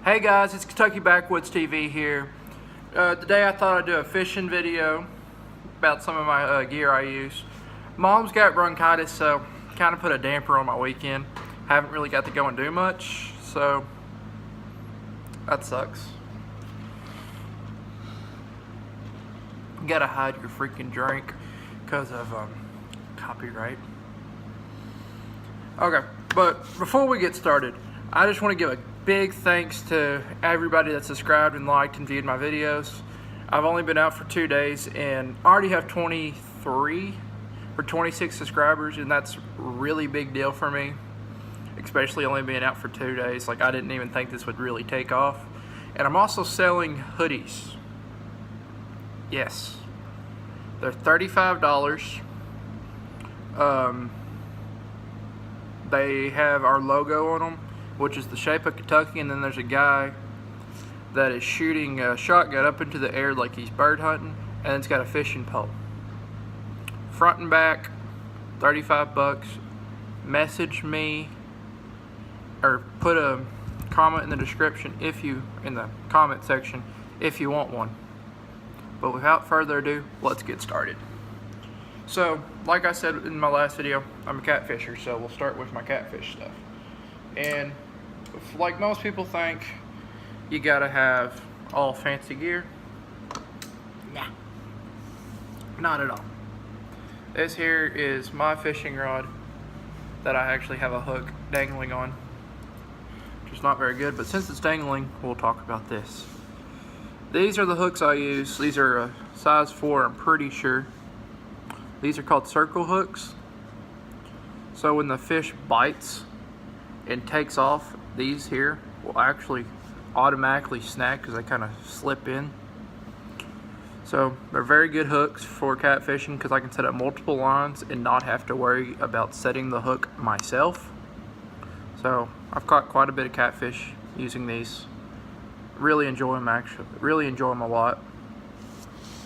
Hey guys, it's Kentucky Backwoods TV here. Today I thought I'd do a fishing video about some of my gear I use. Mom's got bronchitis, so kind of put a damper on my weekend. Haven't really got to go and do much, so that sucks. You gotta hide your freaking drink because of copyright. Okay, but before we get started, I just want to give a big thanks to everybody that subscribed and liked and viewed my videos. I've only been out for 2 days and already have 23 or 26 subscribers, and that's a really big deal for me, especially only being out for 2 days. Like, I didn't even think this would really take off. And I'm also selling hoodies. Yes, they're $35. They have our logo on them, which is the shape of Kentucky, and then there's a guy that is shooting a shotgun up into the air like he's bird hunting, and it's got a fishing pole. Front and back, 35 bucks. Message me or put a comment in the description in the comment section if you want one. But without further ado, let's get started. So, like I said in my last video, I'm a catfisher, so we'll start with my catfish stuff. And like most people think, you gotta have all fancy gear. Nah, not at all. This here is my fishing rod that I actually have a hook dangling on, which is not very good, but since it's dangling, we'll talk about this. These are the hooks I use. These are a size 4, I'm pretty sure. These are called circle hooks. So when the fish bites and takes off, these here will actually automatically snag because they kind of slip in. So they're very good hooks for catfishing because I can set up multiple lines and not have to worry about setting the hook myself. So I've caught quite a bit of catfish using these. Really enjoy them, actually. Really enjoy them a lot.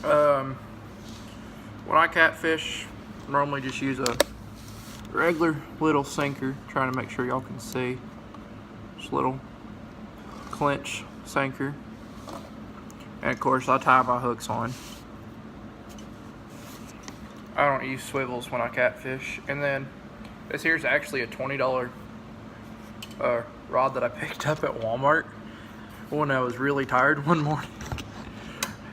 When I catfish, I normally just use a regular little sinker, trying to make sure y'all can see. Just a little clinch sinker. And of course, I tie my hooks on. I don't use swivels when I catfish. And then this here's actually a $20 rod that I picked up at Walmart when I was really tired one morning.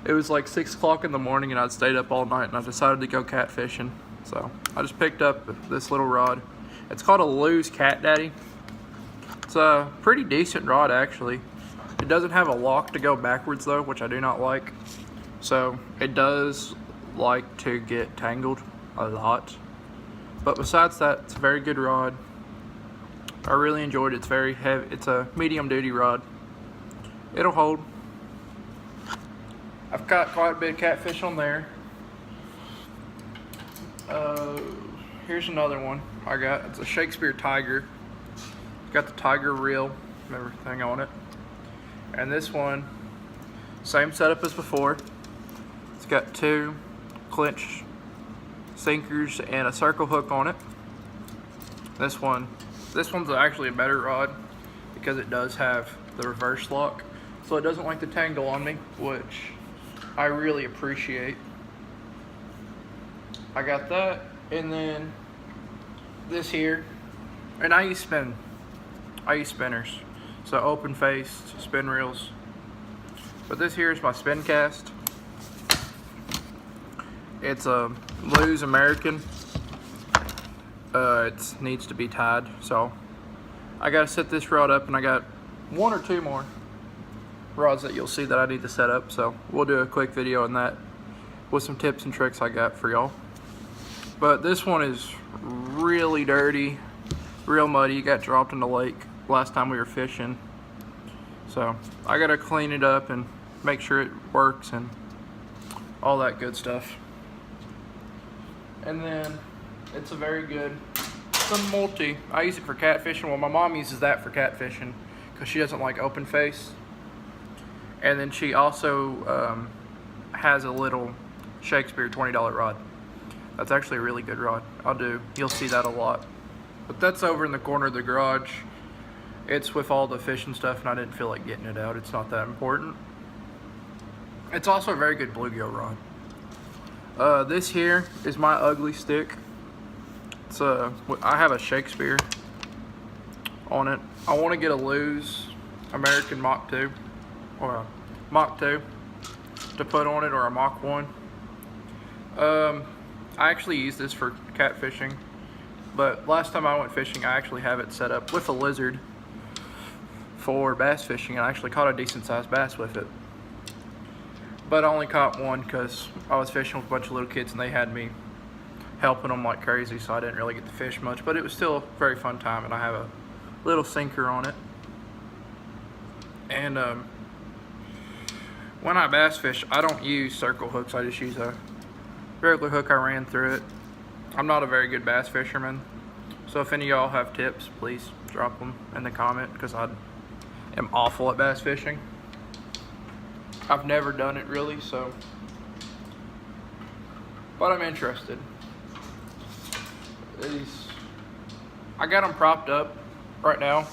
It was like 6 o'clock in the morning and I'd stayed up all night and I decided to go catfishing. So I just picked up this little rod. It's called a Lew's Cat Daddy. It's a pretty decent rod actually. It doesn't have a lock to go backwards though, which I do not like. So it does like to get tangled a lot. But besides that, it's a very good rod. I really enjoyed it. It's very heavy. It's a medium duty rod. It'll hold. I've caught quite a bit of catfish on there. Here's another one I got. It's a Shakespeare Tiger. It's got the tiger reel and everything on it. And this one, same setup as before. It's got 2 clinch sinkers and a circle hook on it. This one's actually a better rod because it does have the reverse lock, so it doesn't like to tangle on me, which I really appreciate. I got that, and then this here, and I use spinners, so open faced spin reels. But this here is my spin cast. It's a Lew's American. It needs to be tied, so I gotta set this rod up, and I got 1 or 2 more rods that you'll see that I need to set up, so we'll do a quick video on that with some tips and tricks I got for y'all. But this one is really dirty, real muddy. It got dropped in the lake last time we were fishing, so I gotta clean it up and make sure it works and all that good stuff. And then it's a very good, it's a multi. I use it for catfishing. Well, my mom uses that for catfishing because she doesn't like open face. And then she also has a little Shakespeare $20 rod. That's actually a really good rod. You'll see that a lot. But that's over in the corner of the garage. It's with all the fish and stuff, and I didn't feel like getting it out. It's not that important. It's also a very good bluegill rod. This here is my ugly stick. It's I have a Shakespeare on it. I want to get a Lew's American Mach 2 or a Mach 2 to put on it, or a Mach 1. I actually use this for catfishing, but last time I went fishing, I actually have it set up with a lizard for bass fishing, and I actually caught a decent sized bass with it. But I only caught one because I was fishing with a bunch of little kids and they had me helping them like crazy, so I didn't really get to fish much, but it was still a very fun time, and I have a little sinker on it. And when I bass fish, I don't use circle hooks, I just use a regular hook I ran through it. I'm not a very good bass fisherman, so if any of y'all have tips, please drop them in the comment, because I am awful at bass fishing. I've never done it really, but I'm interested. I got them propped up right now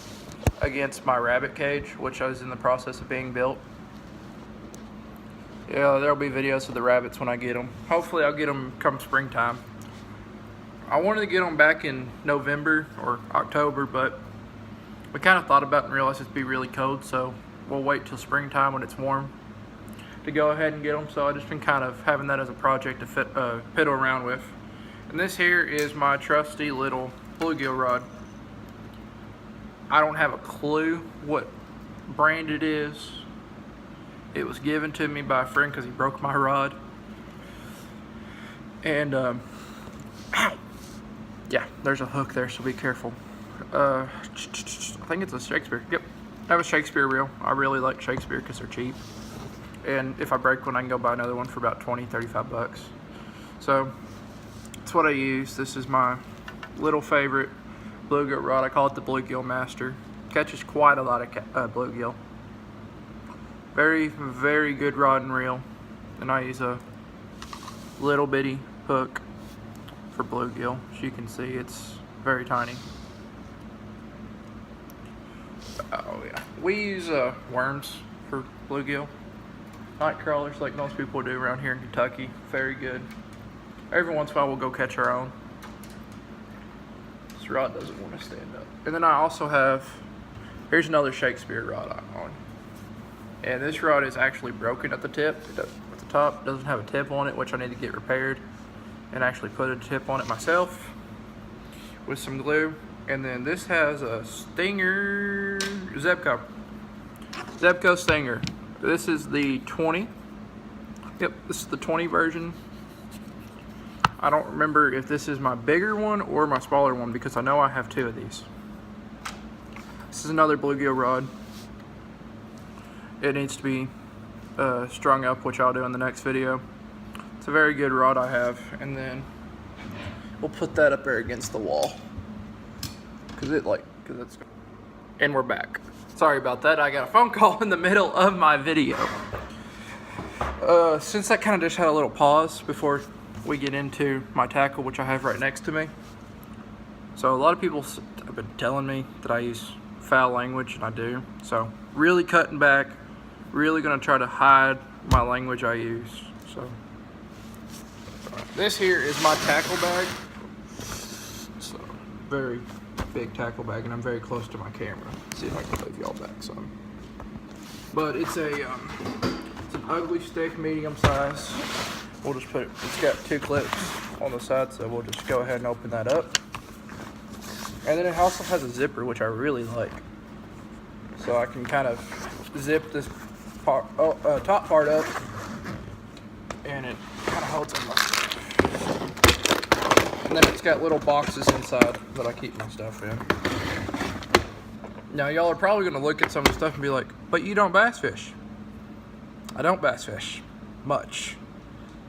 against my rabbit cage, which is in the process of being built. Yeah, there'll be videos of the rabbits when I get them. Hopefully I'll get them come springtime. I wanted to get them back in November or October, but we kind of thought about it and realized it'd be really cold, so we'll wait till springtime when it's warm to go ahead and get them. So I've just been kind of having that as a project to fiddle around with. And this here is my trusty little bluegill rod. I don't have a clue what brand it is. It was given to me by a friend because he broke my rod. And yeah, there's a hook there, so be careful. I think it's a Shakespeare. Yep, I have a Shakespeare reel. I really like Shakespeare because they're cheap. And if I break one, I can go buy another one for about 20, 35 bucks. So that's what I use. This is my little favorite bluegill rod. I call it the Bluegill Master. Catches quite a lot of bluegill. Very, very good rod and reel. And I use a little bitty hook for bluegill. As you can see, it's very tiny. Oh yeah. We use worms for bluegill. Night crawlers like most people do around here in Kentucky. Very good. Every once in a while we'll go catch our own. This rod doesn't want to stand up. And then I also have, here's another Shakespeare rod I'm on. And this rod is actually broken at the tip. At the top, it doesn't have a tip on it, which I need to get repaired and actually put a tip on it myself with some glue. And then this has a Stinger Zebco Stinger. This is the 20. Yep, this is the 20 version. I don't remember if this is my bigger one or my smaller one because I know I have two of these. This is another bluegill rod. It needs to be strung up, which I'll do in the next video. It's a very good rod I have, and then we'll put that up there against the wall and we're back. Sorry about that. I got a phone call in the middle of my video. Since that kind of just had a little pause before we get into my tackle, which I have right next to me. So a lot of people have been telling me that I use foul language, and I do. So really cutting back, really gonna try to hide my language I use. So this here is my tackle bag. So very big tackle bag, and I'm very close to my camera. Let's see if I can move y'all back some. But it's an ugly stick, medium size. We'll just put it, it's got two clips on the side, so we'll just go ahead and open that up. And then it also has a zipper, which I really like. So I can kind of zip this part, top part up, and it kind of holds it like. And then it's got little boxes inside that I keep my stuff in. Now y'all are probably gonna look at some of the stuff and be like, but you don't bass fish. I don't bass fish much.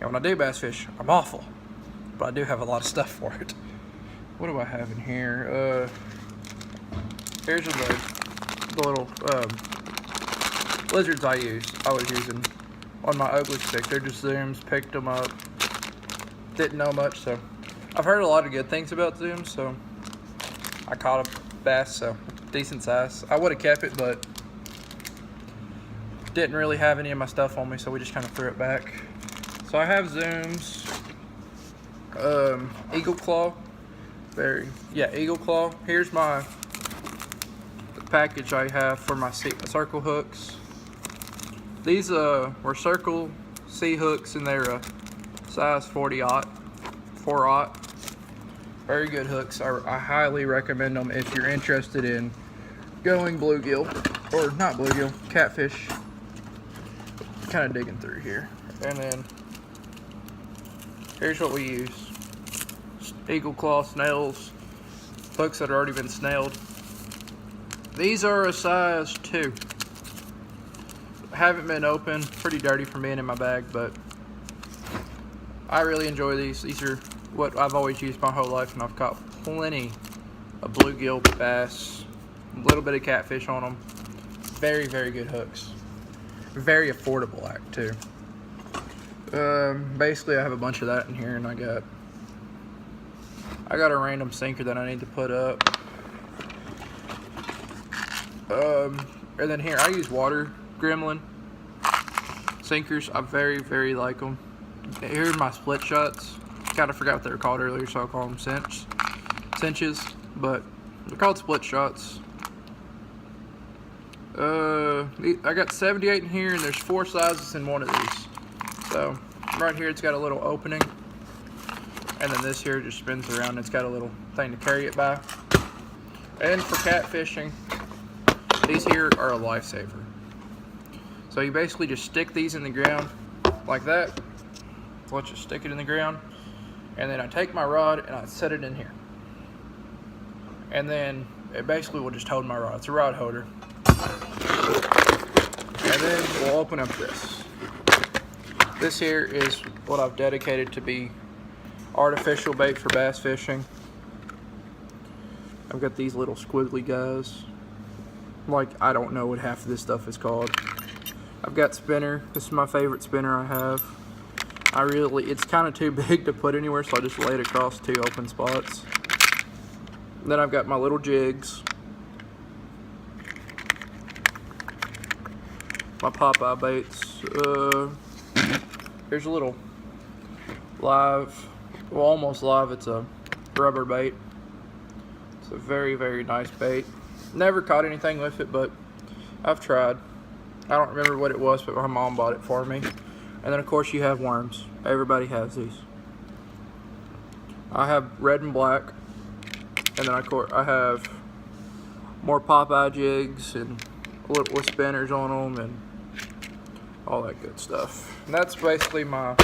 And when I do bass fish, I'm awful. But I do have a lot of stuff for it. What do I have in here? Here's the little lizards I was using on my ugly stick. They're just zooms, picked them up. Didn't know much, so I've heard a lot of good things about zooms, so I caught a bass, so decent size. I would have kept it, but didn't really have any of my stuff on me, so we just kind of threw it back. So I have Zooms, Eagle Claw, Eagle Claw. Here's the package I have for my circle hooks. These were circle C hooks, and they're size 40/0, 4/0. Very good hooks. I highly recommend them if you're interested in going bluegill, or not bluegill, catfish. Kind of digging through here. And then here's what we use. Eagle Claw snails, hooks that have already been snailed. These are a size 2. Haven't been opened, pretty dirty from being in my bag, but I really enjoy these. These are what I've always used my whole life, and I've caught plenty of bluegill, bass, a little bit of catfish on them. Very, very good hooks. Very affordable too. Basically I have a bunch of that in here, and I got a random sinker that I need to put up. And then here I use Water Gremlin sinkers. I very, very like them. Here are my split shots. Kind of forgot what they were called earlier, so I'll call them cinches, but they're called split shots. I got 78 in here, and there's 4 sizes in one of these. So right here it's got a little opening, and then this here just spins around. It's got a little thing to carry it by. And for catfishing, these here are a lifesaver. So you basically just stick these in the ground like that. Let's just stick it in the ground, and then I take my rod and I set it in here, and then it basically will just hold my rod. It's a rod holder. And then we'll open up this. This here is what I've dedicated to be artificial bait for bass fishing. I've got these little squiggly guys. Like, I don't know what half of this stuff is called. I've got spinner. This is my favorite spinner I have. It's kind of too big to put anywhere, so I just lay it across 2 open spots. Then I've got my little jigs. My Popeye baits. Here's a little live, well, almost live. It's a rubber bait. It's a very, very nice bait. Never caught anything with it, but I've tried. I don't remember what it was, but my mom bought it for me. And then of course you have worms. Everybody has these. I have red and black, and then of course I have more Popeye jigs and with spinners on them and all that good stuff. And that's basically my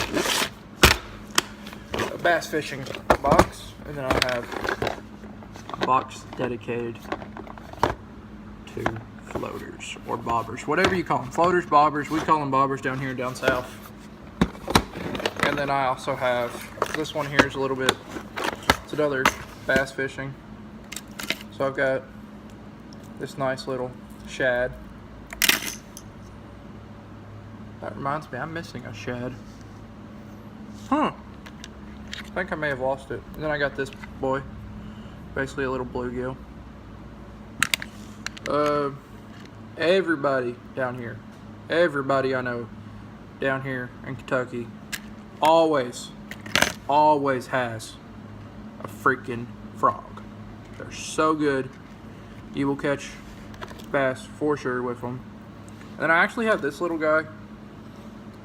bass fishing box. And then I have a box dedicated to floaters or bobbers, whatever you call them. Floaters, bobbers, we call them bobbers down here down south. And then I also have, this one here is a little bit, it's another bass fishing. So I've got this nice little shad. That reminds me, I'm missing a shad. I think I may have lost it. And then I got this boy, basically a little bluegill. Everybody down here, everybody I know down here in Kentucky always has a freaking frog. They're so good. You will catch bass for sure with them. And then I actually have this little guy.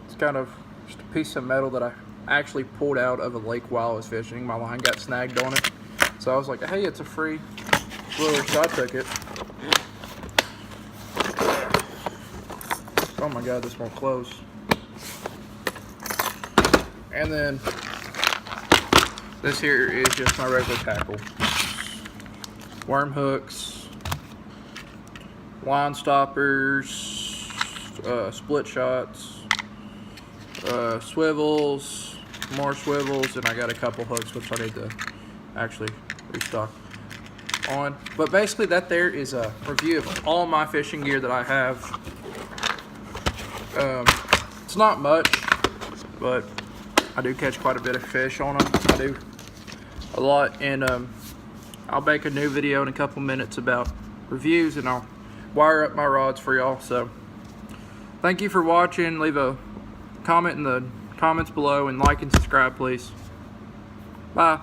It's kind of just a piece of metal that I actually pulled out of a lake while I was fishing. My line got snagged on it, so I was like, hey, it's a free lure, so I took it. Oh my god, this won't close. And then this here is just my regular tackle. Worm hooks, line stoppers, split shots, swivels, more swivels, and I got a couple hooks which I need to actually restock on. But basically that there is a review of all my fishing gear that I have. It's not much, but I do catch quite a bit of fish on them. I do a lot, and I'll make a new video in a couple minutes about reviews, and I'll wire up my rods for y'all. So thank you for watching. Leave a comment in the comments below and like and subscribe, please. Bye.